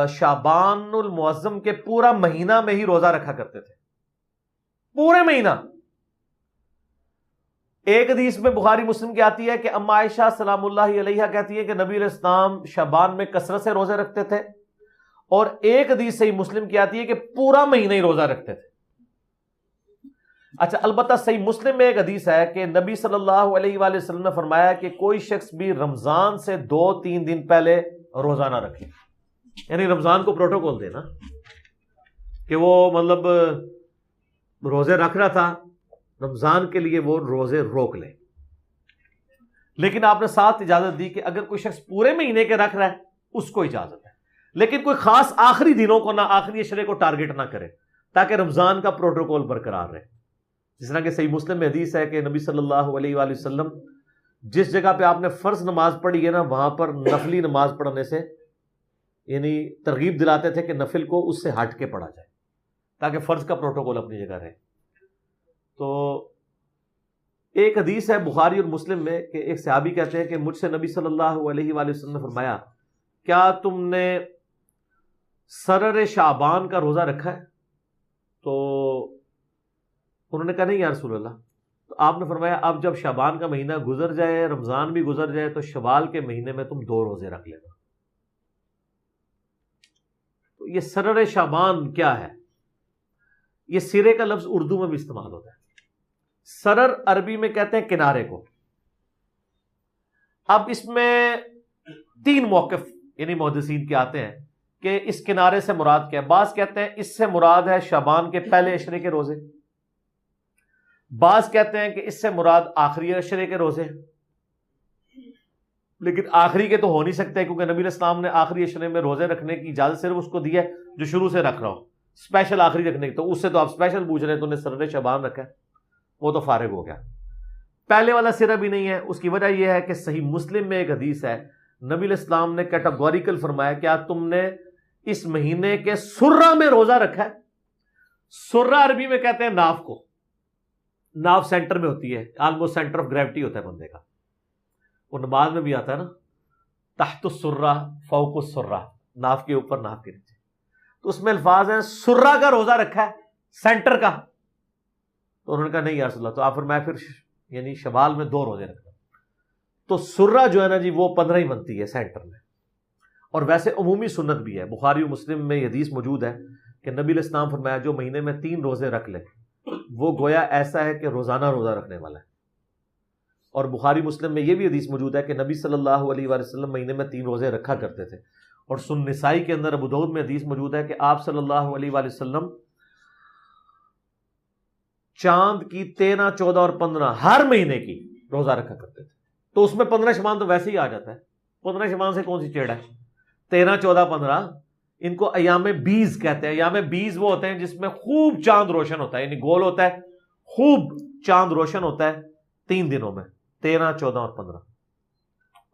شعبان المعظم کے پورا مہینہ میں ہی روزہ رکھا کرتے تھے، پورے مہینہ۔ ایک حدیث میں بخاری مسلم کی آتی ہے کہ اما عائشہ سلام اللہ علیہا کہتی ہے کہ نبی علیہ السلام شعبان میں کثرت سے روزے رکھتے تھے، اور ایک حدیث صحیح مسلم کی آتی ہے کہ پورا مہینہ ہی روزہ رکھتے تھے۔ اچھا، البتہ صحیح مسلم میں ایک حدیث ہے کہ نبی صلی اللہ علیہ وآلہ وسلم نے فرمایا کہ کوئی شخص بھی رمضان سے 2-3 دن پہلے روزہ نہ رکھے، یعنی رمضان کو پروٹوکول دینا کہ وہ مطلب روزے رکھ رہا تھا، رمضان کے لیے وہ روزے روک لے، لیکن آپ نے ساتھ اجازت دی کہ اگر کوئی شخص پورے مہینے کے رکھ رہا ہے اس کو اجازت ہے، لیکن کوئی خاص آخری دنوں کو نہ، آخری عشرے کو ٹارگٹ نہ کرے تاکہ رمضان کا پروٹوکول برقرار رہے۔ جس طرح کہ صحیح مسلم میں حدیث ہے کہ نبی صلی اللہ علیہ وآلہ وسلم جس جگہ پہ آپ نے فرض نماز پڑھی ہے نا، وہاں پر نفلی نماز پڑھنے سے یعنی ترغیب دلاتے تھے کہ نفل کو اس سے ہٹ کے پڑھا جائے تاکہ فرض کا پروٹوکول اپنی جگہ رہے۔ تو ایک حدیث ہے بخاری اور مسلم میں کہ ایک صحابی کہتے ہیں کہ مجھ سے نبی صلی اللہ علیہ وآلہ وسلم نے فرمایا کیا تم نے سرر شعبان کا روزہ رکھا ہے؟ تو انہوں نے کہا نہیں یا رسول اللہ۔ تو آپ نے فرمایا اب جب شعبان کا مہینہ گزر جائے، رمضان بھی گزر جائے، تو شوال کے مہینے میں تم 2 روزے رکھ لینا۔ تو یہ سرر شعبان کیا ہے؟ یہ سرے کا لفظ اردو میں بھی استعمال ہوتا ہے۔ سرر عربی میں کہتے ہیں کنارے کو۔ اب اس میں 3 موقف یعنی محدثین کے آتے ہیں کہ اس کنارے سے مراد کیا ہے۔ بعض کہتے ہیں اس سے مراد ہے شعبان کے پہلے عشرے کے روزے، بعض کہتے ہیں کہ اس سے مراد آخری عشرے کے روزے، لیکن آخری کے تو ہو نہیں سکتے کیونکہ نبی علیہ السلام نے آخری عشرے میں روزے رکھنے کی اجازت صرف اس کو دی ہے جو شروع سے رکھ رہا ہو، اسپیشل آخری رکھنے کی، تو اس سے تو آپ اسپیشل پوچھ رہے ہیں تو نے سرر شعبان رکھا ہے، وہ تو فارغ ہو گیا۔ پہلے والا سرہ بھی نہیں ہے، اس کی وجہ یہ ہے کہ صحیح مسلم میں ایک حدیث ہے نبی علیہ السلام نے کیٹاگوریکل فرمایا کیا تم نے اس مہینے کے سرہ میں روزہ رکھا ہے؟ سرہ عربی میں کہتے ہیں ناف کو، ناف سینٹر میں ہوتی ہے، آلموسٹ سینٹر آف گریوٹی ہوتا ہے بندے کا، وہ نماز میں بھی آتا ہے نا، تحت السرہ فوق السرہ، ناف کے اوپر ناف کے نیچے، تو اس میں الفاظ ہیں سرہ کا روزہ رکھا ہے سینٹر کا۔ تو انہوں نے کہا نہیں یا رسول اللہ۔ تو آپ فرمایا پھر یعنی شوال میں 2 روزے رکھنا۔ تو سرہ جو ہے نا جی وہ 15 ہی بنتی ہے سینٹر میں، اور ویسے عمومی سنت بھی ہے، بخاری و مسلم میں یہ حدیث موجود ہے کہ نبی علیہ السلام فرمایا جو مہینے میں 3 روزے رکھ لے وہ گویا ایسا ہے کہ روزانہ روزہ رکھنے والا ہے۔ اور بخاری مسلم میں یہ بھی حدیث موجود ہے کہ نبی صلی اللہ علیہ وآلہ وسلم مہینے میں 3 روزے رکھا کرتے تھے۔ اور سنن نسائی کے اندر ابو داؤد میں حدیث موجود ہے کہ آپ صلی اللہ علیہ وآلہ وسلم چاند کی 13، 14 اور 15 ہر مہینے کی روزہ رکھا کرتے تھے۔ تو اس میں 15 شعبان تو ویسے ہی آ جاتا ہے، 15 شعبان سے کون سی چیڑ ہے؟ 13، 14، 15 ان کو ایام بیز کہتے ہیں۔ ایام بیز وہ ہوتے ہیں جس میں خوب چاند روشن ہوتا ہے، یعنی گول ہوتا ہے، خوب چاند روشن ہوتا ہے 3 دنوں میں، 13، 14 اور 15۔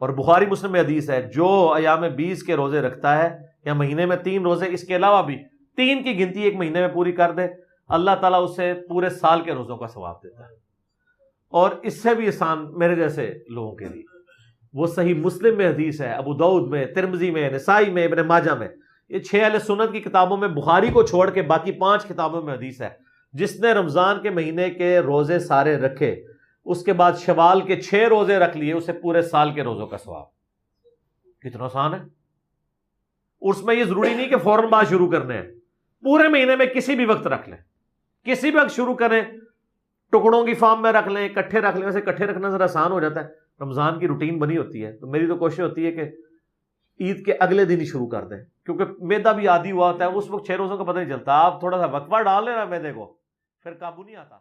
اور بخاری مسلم میں حدیث ہے جو ایام بیز کے روزے رکھتا ہے یا مہینے میں 3 روزے اس کے علاوہ بھی 3 کی گنتی ایک مہینے میں پوری کر دے، اللہ تعالیٰ اسے پورے سال کے روزوں کا ثواب دیتا ہے۔ اور اس سے بھی آسان میرے جیسے لوگوں کے لیے وہ صحیح مسلم میں حدیث ہے، ابو داؤد میں، ترمذی میں، نسائی میں، ابن ماجہ میں، یہ 6 اہل سنت کی کتابوں میں بخاری کو چھوڑ کے باقی 5 کتابوں میں حدیث ہے جس نے رمضان کے مہینے کے روزے سارے رکھے اس کے بعد شوال کے 6 روزے رکھ لیے، اسے پورے سال کے روزوں کا ثواب۔ کتنا آسان ہے۔ اس میں یہ ضروری نہیں کہ فوراً بعد شروع کرنے ہیں، پورے مہینے میں کسی بھی وقت رکھ لیں، کسی بھی وقت شروع کریں، ٹکڑوں کی فارم میں رکھ لیں، اکٹھے رکھ لیں، ویسے اکٹھے رکھنا ذرا آسان ہو جاتا ہے، رمضان کی روٹین بنی ہوتی ہے، تو میری تو کوشش ہوتی ہے کہ عید کے اگلے دن ہی شروع کر دیں، کیونکہ میدا بھی عادی ہوا ہوتا ہے، اس وقت 6 روزوں کا پتہ نہیں چلتا، آپ تھوڑا سا وقفہ ڈال لینا میدے کو، پھر قابو نہیں آتا۔